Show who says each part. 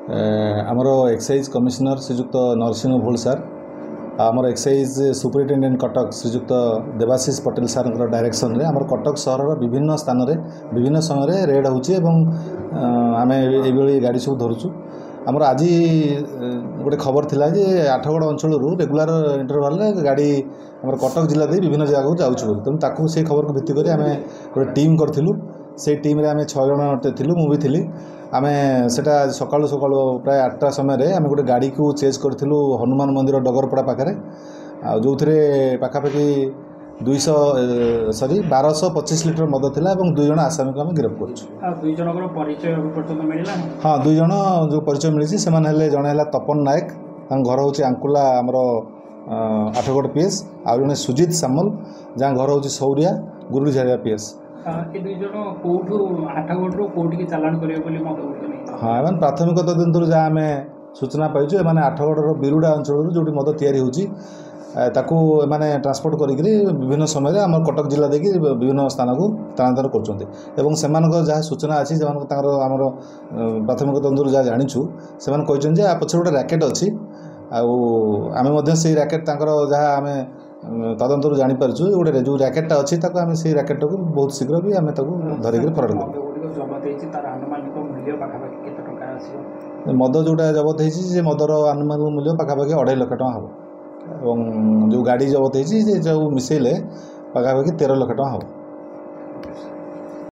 Speaker 1: आमर excise commissioner श्रीजुक्त नरसिंह भोल सार आमर एक्साइज सुपरिटेडेट कटक श्रीजुक्त देवाशीष पटेल सार डायरेक्शन रे आमर कटक सहर विभिन्न स्थान रे विभिन्न समय रेड होमें ये गाड़ी सब धरुचु आमर आज गोटे खबर थिला जे आठगड़ अंचल रेगुलर इंटरवाल गाड़ी आमर कटक जिला दे विभिन्न जगह जाऊँ तेणु से खबर को भित्ति करी आमे गोटे टीम करथिलु से टीम रे आमे 6 जन थिलु मु भी थिली आमे सेटा सकाळु सकाळु प्राय 8टा समय आमे गोटे गाड़ी को चेज करथिलु हनुमान मंदिर डगरपड़ा पाखरे जो पाखापाखि 1225 लिटर मद थिला एवं 2 जन आसामी को आमे गिरफ्त करछु। हाँ 2 जन जो परिचय मिली से जड़े है तपन नायक घर हूँ आंकुला आमर आठगड़ पीएस आ जड़े सुजित सामल जहाँ घर हूँ सौरिया गुरुड़ी झारिया पीएस। हाँ एम प्राथमिक तदंतर जहाँ आम सूचना पाइचु एम आठगड़ बिरुड़ा अंचल जो मद या मैंने ट्रांसपोर्ट करी विभिन्न समय आम कटक जिला देखिए विभिन्न स्थान को स्थानांतर कर जहाँ सूचना अच्छी आमर प्राथमिक तदंतर जहाँ जाचु से पक्ष गोटे रैकेट अच्छी आम से रैकेट जहाँ आम तदंतर जापारु गोटे जो रैकेटा अच्छी आम से रैकेट को बहुत शीघ्र भी आम धरिक फराड कर मद जोटा जबत हो मदर आनुमानिक मूल्य पाखापाखि 2.5 लाख टଙ୍କା हम और जो गाड़ी जबत हो मिसेले पाखापाखि 13 लाख टଙ୍କା हम।